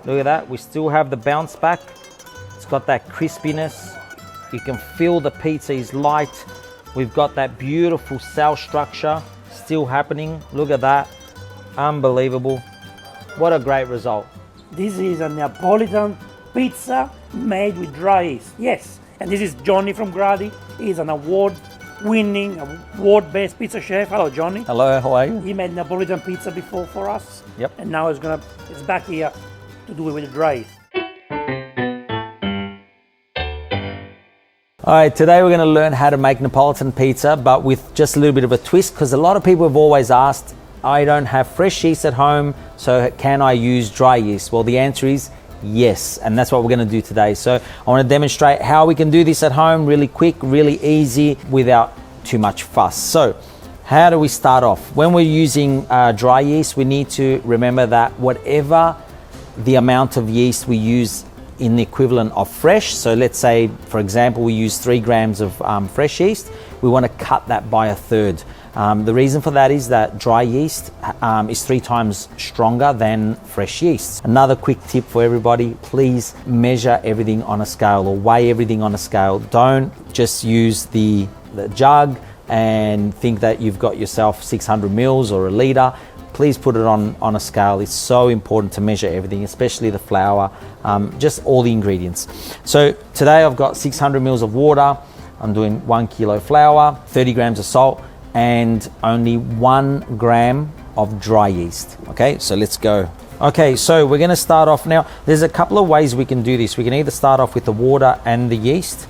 Look at that, we still have the bounce back. It's got that crispiness. You can feel the pizza is light. We've got that beautiful cell structure still happening. Look at that, unbelievable. What a great result. This is a Neapolitan pizza made with dry yeast. Yes, and this is Johnny from Gradi. He's an award-winning, award-based pizza chef. Hello, Johnny. Hello, how are you? He made Neapolitan pizza before for us. Yep. And now it's back here to do it with the dry yeast. All right, today we're going to learn how to make Neapolitan pizza, but with just a little bit of a twist, because a lot of people have always asked, I don't have fresh yeast at home, so can I use dry yeast? Well, the answer is yes, and that's what we're going to do today. So I want to demonstrate how we can do this at home really quick, really easy, without too much fuss. So how do we start off? When we're using dry yeast, we need to remember that whatever the amount of yeast we use in the equivalent of fresh, so let's say, for example, we use 3 grams of fresh yeast, we want to cut that by 1/3. The reason for that is that dry yeast is 3 times stronger than fresh yeast. Another quick tip for everybody, please measure everything on a scale or weigh everything on a scale. Don't just use the jug and think that you've got yourself 600 mils or a litre. Please put it on a scale. It's so important to measure everything, especially the flour, just all the ingredients. So today I've got 600 mils of water, I'm doing 1 kilo flour, 30 grams of salt, and only 1 gram of dry yeast. Okay, so let's go. Okay, so we're gonna start off now. There's a couple of ways we can do this. We can either start off with the water and the yeast,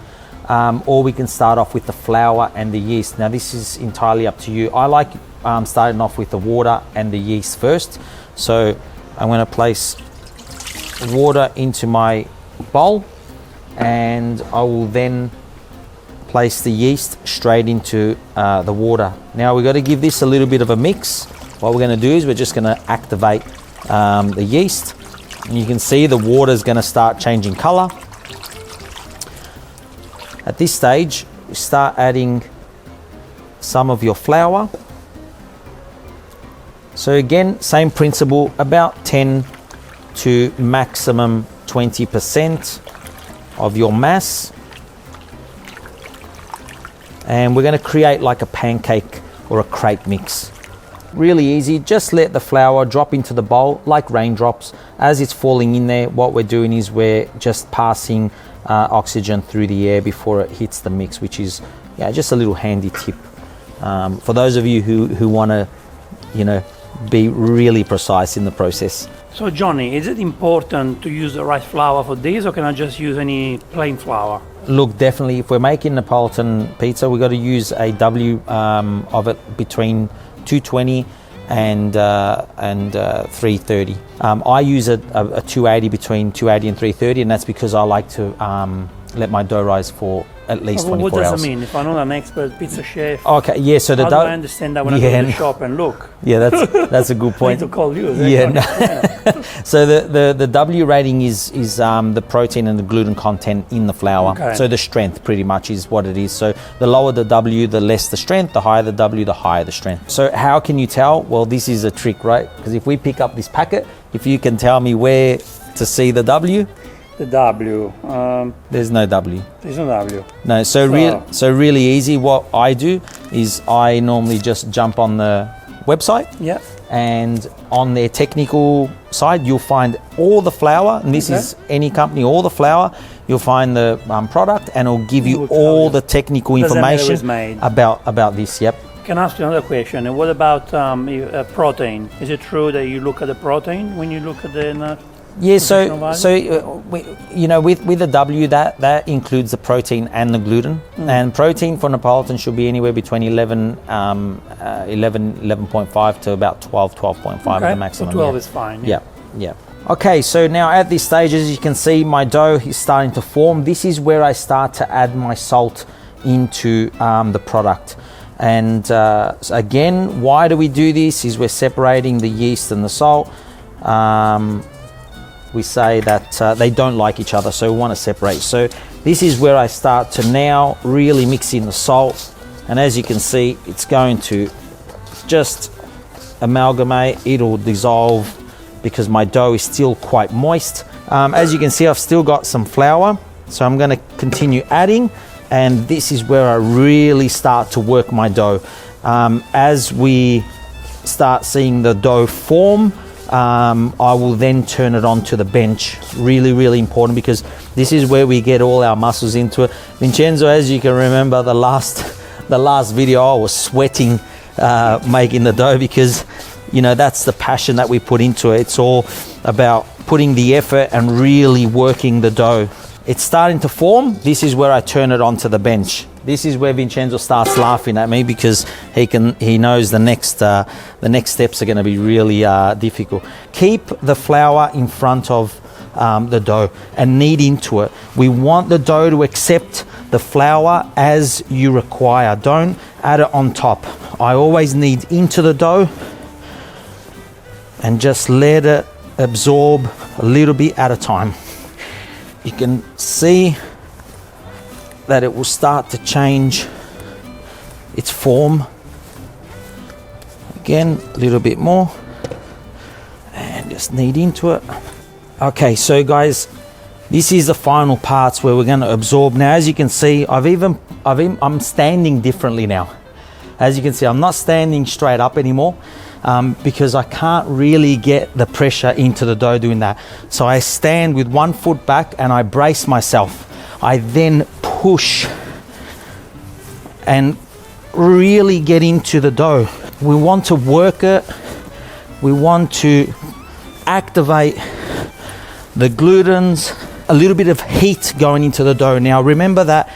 or we can start off with the flour and the yeast. Now this is entirely up to you. I like starting off with the water and the yeast first. So I'm going to place water into my bowl, and I will then place the yeast straight into the water. Now we've got to give this a little bit of a mix. What we're going to do is we're just going to activate the yeast, and you can see the water is going to start changing color. At this stage, you start adding some of your flour. So again, same principle, about 10 to maximum 20% of your mass. And we're going to create like a pancake or a crepe mix. Really easy, just let the flour drop into the bowl like raindrops. As it's falling in there, what we're doing is we're just passing oxygen through the air before it hits the mix, which is just a little handy tip for those of you who want to, be really precise in the process. So Johnny, is it important to use the right flour for this, or can I just use any plain flour? Look, definitely, if we're making Neapolitan pizza, we've got to use a W of it between 220 and 330. I use a 280 between 280 and 330, and that's because I like to let my dough rise for at least 24 hours. What does that mean? If I'm not an expert pizza chef, okay, yeah. So the how dough, do I understand that when I go to the shop and look? Yeah, that's a good point. I need to call you. Yeah. So the W rating is the protein and the gluten content in the flour. Okay. So the strength pretty much is what it is. So the lower the W, the less the strength. The higher the W, the higher the strength. So how can you tell? Well, this is a trick, right? Because if we pick up this packet, if you can tell me where to see the W. The W. There's no W. There's no W. No, so really easy. What I do is I normally just jump on the website. Yeah. And on their technical side, you'll find all the flour, and this is any company, all the flour. You'll find the product, and it'll give you all the technical information about this. Yep. Can I ask you another question? And what about protein? Is it true that you look at the protein when you look at the Yeah, with the W, that includes the protein and the gluten. And protein for Neapolitan should be anywhere between 11.5 to about 12.5 at the maximum. So 12 is fine. Yeah. Okay, so now at this stage, as you can see, my dough is starting to form. This is where I start to add my salt into the product. And again, why do we do this? Is we're separating the yeast and the salt. We say that they don't like each other, so we want to separate. So this is where I start to now really mix in the salt, and as you can see, it's going to just amalgamate. It'll dissolve because my dough is still quite moist. As you can see, I've still got some flour, so I'm going to continue adding, and this is where I really start to work my dough. As we start seeing the dough form, I will then turn it onto the bench. Really important, because this is where we get all our muscles into it. Vincenzo, as you can remember, the last video, I was sweating making the dough, because you know, that's the passion that we put into it. It's all about putting the effort and really working the dough. It's starting to form. This is where I turn it onto the bench. This is where Vincenzo starts laughing at me, because he knows the next steps are going to be really difficult. Keep the flour in front of the dough and knead into it. We want the dough to accept the flour as you require. Don't add it on top. I always knead into the dough and just let it absorb a little bit at a time. You can see that it will start to change its form. Again, a little bit more, and just knead into it. Okay, so guys, this is the final parts where we're going to absorb. Now, as you can see, I'm standing differently now. As you can see, I'm not standing straight up anymore, because I can't really get the pressure into the dough doing that. So I stand with one foot back and I brace myself. I then push and really get into the dough. We want to work it. We want to activate the glutens, a little bit of heat going into the dough. Now remember that,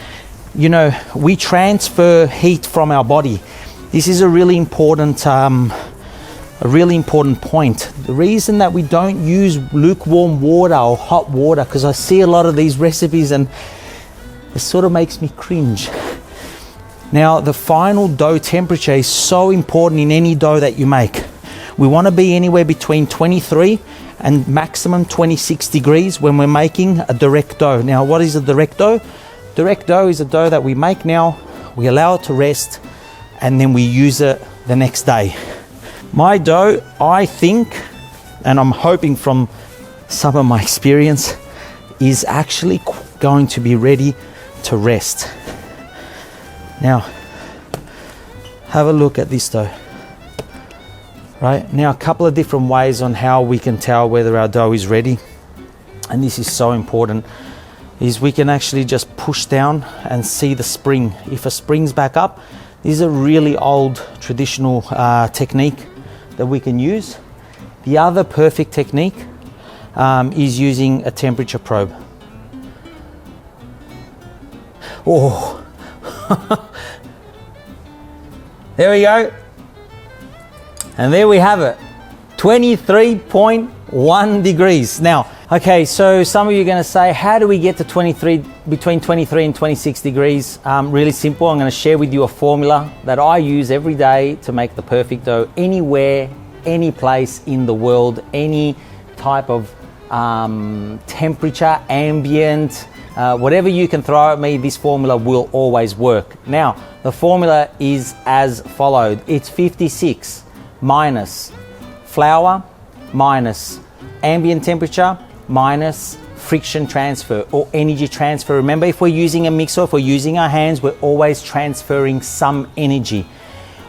you know, we transfer heat from our body. This is a really important point. The reason that we don't use lukewarm water or hot water, because I see a lot of these recipes and it sort of makes me cringe. Now, the final dough temperature is so important in any dough that you make. We want to be anywhere between 23 and maximum 26 degrees when we're making a direct dough. Now, what is a direct dough? Direct dough is a dough that we make now, we allow it to rest, and then we use it the next day. My dough, I think, and I'm hoping from some of my experience, is actually going to be ready to rest. Now, have a look at this dough. Right, now a couple of different ways on how we can tell whether our dough is ready, and this is so important, is we can actually just push down and see the spring. If a spring's back up, this is a really old traditional technique that we can use. The other perfect technique is using a temperature probe. Oh, there we go. And there we have it, 23.1 degrees. Now, okay, so some of you are going to say, how do we get to between 23 and 26 degrees? Really simple. I'm going to share with you a formula that I use every day to make the perfect dough anywhere, any place in the world, any type of temperature, ambient, whatever you can throw at me, this formula will always work. Now, the formula is as followed. It's 56 minus flour minus ambient temperature minus friction transfer or energy transfer. Remember, if we're using a mixer, if we're using our hands, we're always transferring some energy,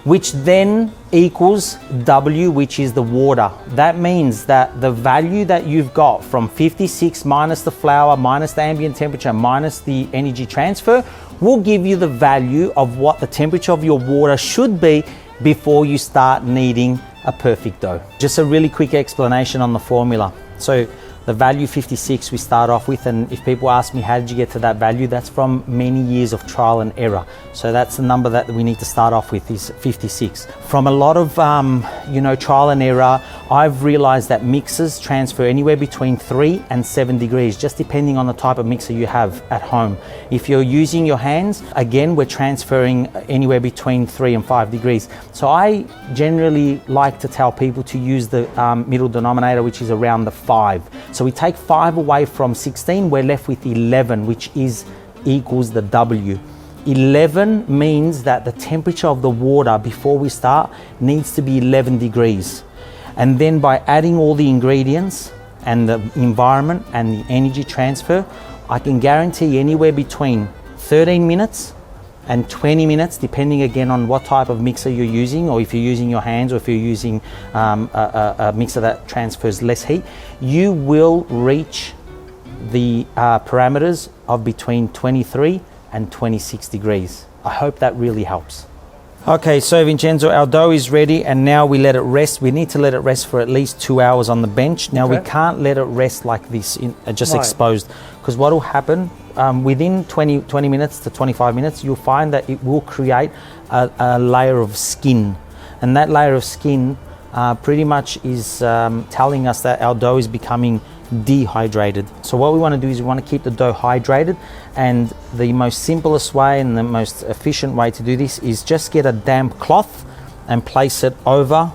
which then equals W, which is the water. That means that the value that you've got from 56 minus the flour, minus the ambient temperature, minus the energy transfer, will give you the value of what the temperature of your water should be before you start kneading a perfect dough. Just a really quick explanation on the formula. So the value 56 we start off with, and if people ask me how did you get to that value, that's from many years of trial and error. So that's the number that we need to start off with, is 56. From a lot of trial and error, I've realized that mixers transfer anywhere between 3 and 7 degrees, just depending on the type of mixer you have at home. If you're using your hands, again, we're transferring anywhere between 3 and 5 degrees. So I generally like to tell people to use the middle denominator, which is around the 5. So we take 5 away from 16, we're left with 11, which equals the W. 11 means that the temperature of the water before we start needs to be 11 degrees. And then by adding all the ingredients and the environment and the energy transfer, I can guarantee anywhere between 13 minutes and 20 minutes, depending again on what type of mixer you're using, or if you're using your hands, or if you're using a mixer that transfers less heat, you will reach the parameters of between 23 and 26 degrees. I hope that really helps. Okay, so Vincenzo, our dough is ready, and now we let it rest. We need to let it rest for at least 2 hours on the bench. Now we can't let it rest like this, just exposed, because what will happen, within 20 minutes to 25 minutes, you'll find that it will create a layer of skin. And that layer of skin pretty much is telling us that our dough is becoming dehydrated. So what we want to do is we want to keep the dough hydrated, and the most simplest way and the most efficient way to do this is just get a damp cloth and place it over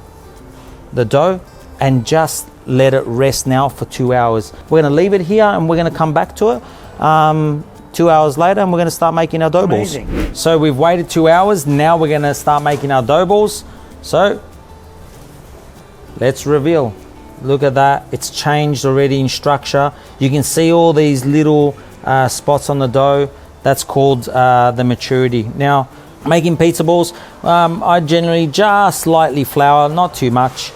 the dough and just let it rest now for 2 hours. We're going to leave it here and we're going to come back to it 2 hours later, and we're going to start making our dough balls. So we've waited 2 hours, now we're going to start making our dough balls. So let's reveal. Look at that, it's changed already in structure. You can see all these little spots on the dough. That's called the maturity. Now, making pizza balls, I generally just lightly flour, not too much.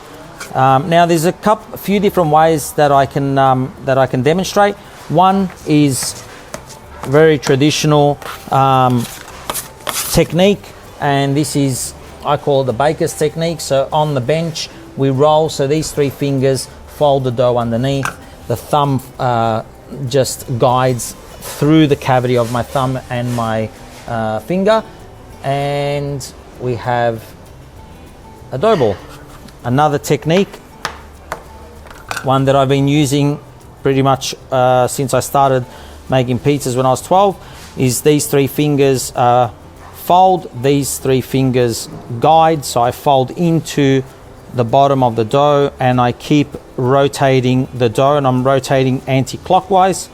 Now, there's a few different ways that I can demonstrate. One is very traditional technique, and this is, I call it the baker's technique. So on the bench, we roll, so these 3 fingers fold the dough underneath. The thumb just guides through the cavity of my thumb and my finger, and we have a dough ball. Another technique, one that I've been using pretty much since I started making pizzas when I was 12, is these 3 fingers fold, these 3 fingers guide. So I fold into the bottom of the dough and I keep rotating the dough, and I'm rotating anti-clockwise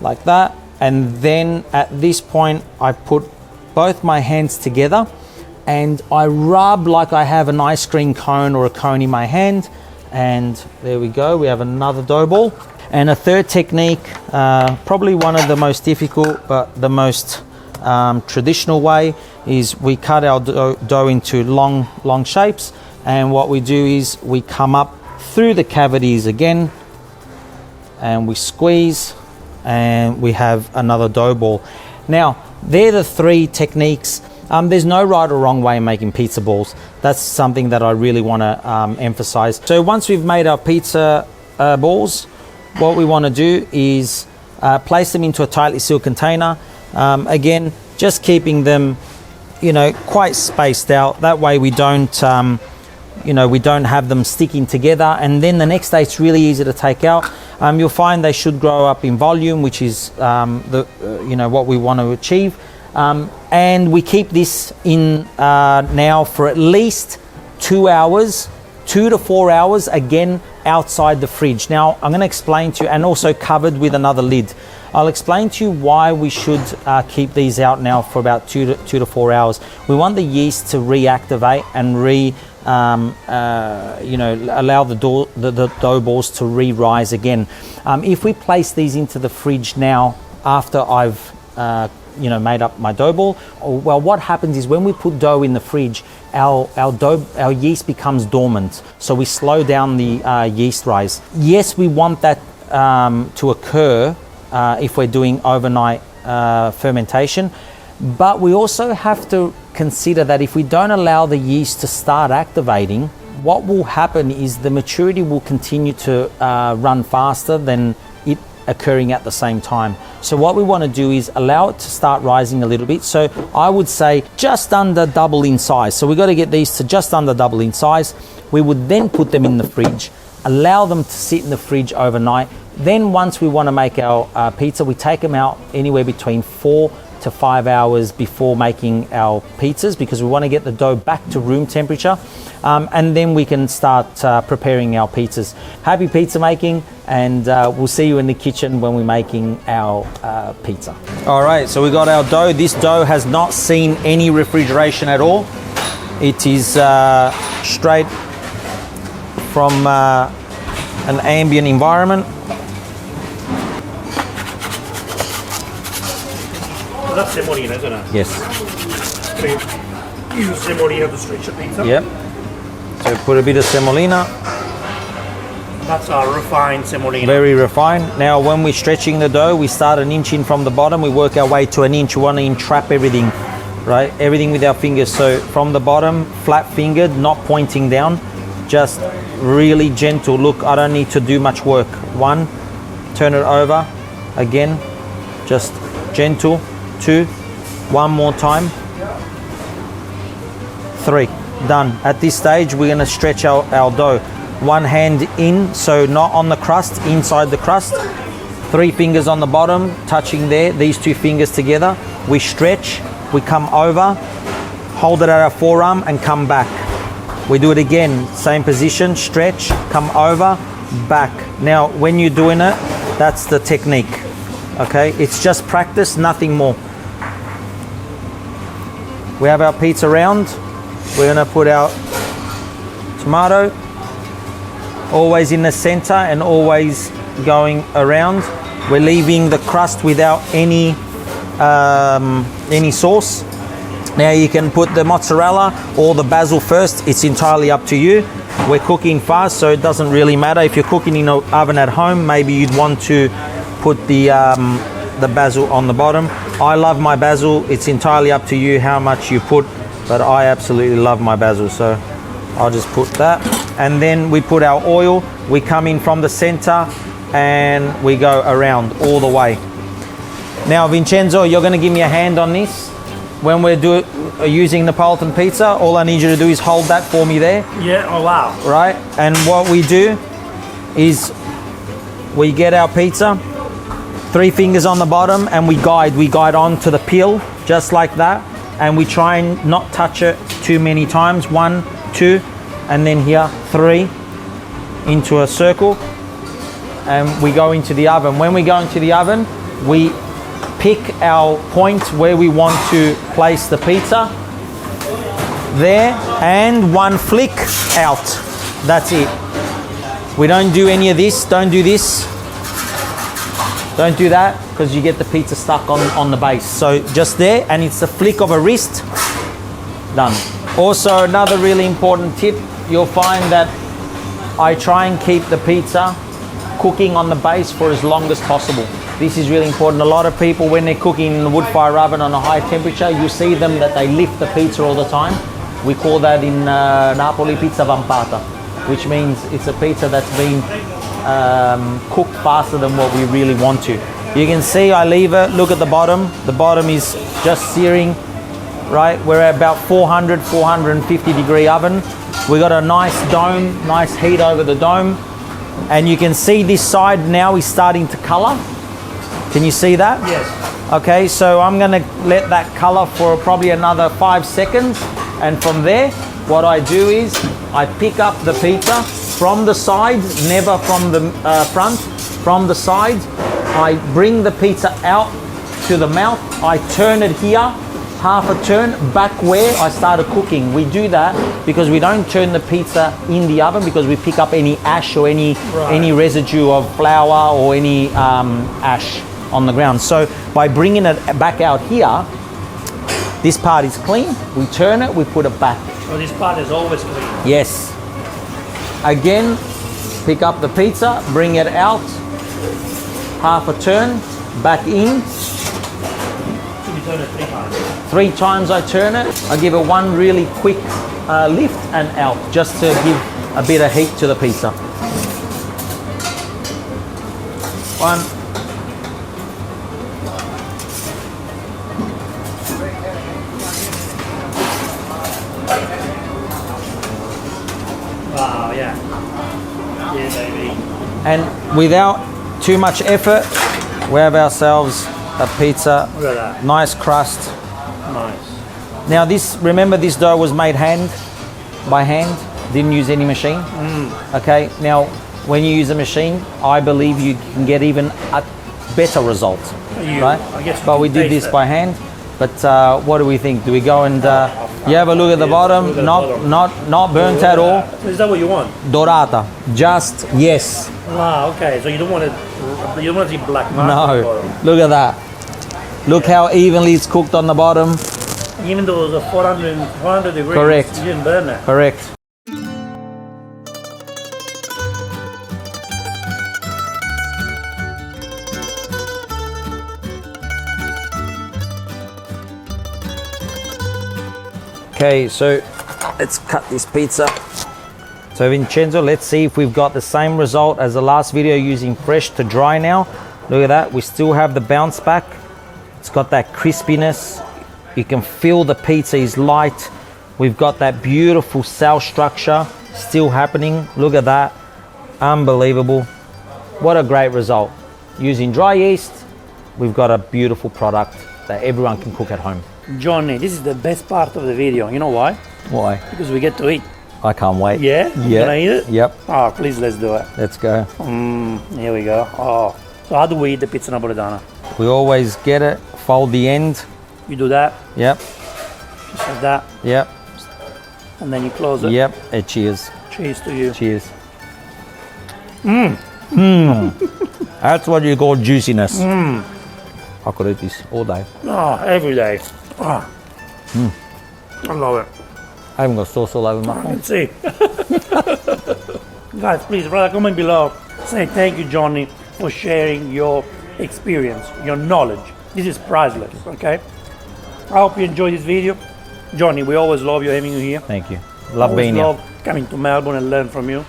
like that. And then at this point I put both my hands together and I rub like I have an ice cream cone or a cone in my hand, and there we go, we have another dough ball. And a third technique, probably one of the most difficult but the most traditional way, is we cut our dough into long shapes. And what we do is we come up through the cavities again and we squeeze, and we have another dough ball. Now, they're the 3 techniques. There's no right or wrong way of making pizza balls. That's something that I really want to emphasize. So once we've made our pizza balls, what we want to do is place them into a tightly sealed container. Again, just keeping them, quite spaced out. That way we don't we don't have them sticking together, and then the next day it's really easy to take out. You'll find they should grow up in volume, which is what we want to achieve. And we keep this in now for at least 2 hours, 2 to 4 hours, again outside the fridge. Now I'm going to explain to you, and also covered with another lid. I'll explain to you why we should keep these out now for about 2 to 4 hours. We want the yeast to reactivate and allow the dough balls to re-rise again. If we place these into the fridge now after I've made up my dough ball, well, what happens is when we put dough in the fridge, our yeast becomes dormant, so we slow down the yeast rise. Yes, we want that to occur if we're doing overnight fermentation, but we also have to consider that if we don't allow the yeast to start activating, what will happen is the maturity will continue to run faster than it occurring at the same time. So what we want to do is allow it to start rising a little bit. So I would say just under double in size. So we've got to get these to just under double in size. We would then put them in the fridge, allow them to sit in the fridge overnight. Then once we want to make our pizza, we take them out anywhere between 4 to 5 hours before making our pizzas, because we want to get the dough back to room temperature, and then we can start preparing our pizzas. Happy pizza making, and we'll see you in the kitchen when we're making our pizza. All right, so we got our dough. This dough has not seen any refrigeration at all. It is straight from an ambient environment. Well, that's semolina, isn't it? Yes. So you use semolina to stretch a pizza? Yep. So put a bit of semolina. That's our refined semolina. Very refined. Now when we're stretching the dough, we start an inch in from the bottom, we work our way to an inch. We want to entrap everything, right? Everything with our fingers. So from the bottom, flat fingered, not pointing down, just really gentle. Look, I don't need to do much work. One, turn it over. Again, just gentle. Two, one more time. Three, done. At this stage, we're gonna stretch our dough. One hand in, so not on the crust, inside the crust. 3 fingers on the bottom, touching there, these 2 fingers together. We stretch, we come over, hold it at our forearm and come back. We do it again, same position, stretch, come over, back. Now, when you're doing it, that's the technique, okay? It's just practice, nothing more. We have our pizza round. We're gonna put our tomato, always in the center and always going around. We're leaving the crust without any sauce. Now you can put the mozzarella or the basil first. It's entirely up to you. We're cooking fast, so it doesn't really matter. If you're cooking in an oven at home, maybe you'd want to put the basil on the bottom. I love my basil. It's entirely up to you how much you put, but I absolutely love my basil, so I'll just put that. And then we put our oil. We come in from the center and we go around all the way. Now, Vincenzo, you're going to give me a hand on this. When we're using Neapolitan pizza, all I need you to do is hold that for me there. Yeah, oh wow. Right, and what we do is we get our pizza, 3 fingers on the bottom, and we guide onto the peel, just like that. And we try and not touch it too many times. 1, 2, and then here 3 into a circle, and we go into the oven. When we go into the oven, we pick our point where we want to place the pizza there, and 1 flick out. That's it. We don't do any of this. Don't do this. Don't do that, because you get the pizza stuck on the base. So just there, and it's a flick of a wrist. Done. Also, another really important tip, you'll find that I try and keep the pizza cooking on the base for as long as possible. This is really important. A lot of people, when they're cooking in the wood fire oven on a high temperature, you see them that they lift the pizza all the time. We call that in Napoli pizza vampata, which means it's a pizza that's been cooked faster than what we really want to. You can see I leave it. Look at the bottom. The bottom is just searing. Right, we're at about 400, 450 degree oven. We got a nice dome, nice heat over the dome. And you can see this side now is starting to color. Can you see that? Yes. Okay, so I'm gonna let that color for probably another 5 seconds. And from there, what I do is I pick up the pizza from the side, never from the front, from the side. I bring the pizza out to the mouth. I turn it here, half a turn back where I started cooking. We do that because we don't turn the pizza in the oven, because we pick up any ash or any residue of flour or any ash on the ground. So by bringing it back out here, this part is clean. We turn it, we put it back. So this part is always clean. Yes. Again, pick up the pizza, bring it out, half a turn, back in. Turn it 3 times. 3 times I turn it. I give it 1 really quick lift and out, just to give a bit of heat to the pizza. 1. Wow, yeah. Yeah, baby. And without too much effort, we have ourselves a pizza. Look at that. Nice crust. Nice. Now remember this dough was made by hand, didn't use any machine. Okay, now when you use a machine, I believe you can get even a better result, right? I guess but we did taste this it. by hand. But what do we think? Do we go and You have a look at the bottom, look at the not bottom. not burnt at all. So is that what you want? Dorata, just yes. Wow, okay. So you don't want to see black marks on the No, bottom. look at that. Look how evenly it's cooked on the bottom. Even though it was a 400 degrees, Correct. you didn't burn that. Correct. Okay, so let's cut this pizza. So Vincenzo, let's see if we've got the same result as the last video using fresh to dry now. Look at that, we still have the bounce back. It's got that crispiness. You can feel the pizza is light. We've got that beautiful cell structure still happening. Look at that, unbelievable. What a great result. Using dry yeast, we've got a beautiful product that everyone can cook at home. Johnny, this is the best part of the video. You know why? Why? Because we get to eat. I can't wait. Yeah? You gonna eat it? Yep, Oh, please, let's do it. let's go. Here we go. Oh, so how do we eat the pizza napoletana? We always get it, fold the end. You do that, Yep, just like that, yep, and then you close it. yep. And cheers. Cheers to you. Cheers. That's what you call juiciness. I could eat this all day. Oh, every day. Oh. I love it. I haven't got sauce all over my phone. Let's see. Guys, please write a comment below saying thank you, Johnny, for sharing your experience, your knowledge. This is priceless, okay? I hope you enjoyed this video. Johnny, we always love you having you here. Thank you. Love Always being here. love coming to Melbourne and learn from you.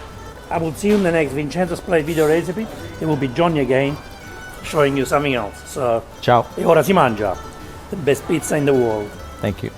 I will see you in the next Vincenzo's Plate video recipe. It will be Johnny again, showing you something else. So, Ciao. e ora si mangia. The best pizza in the world. Thank you.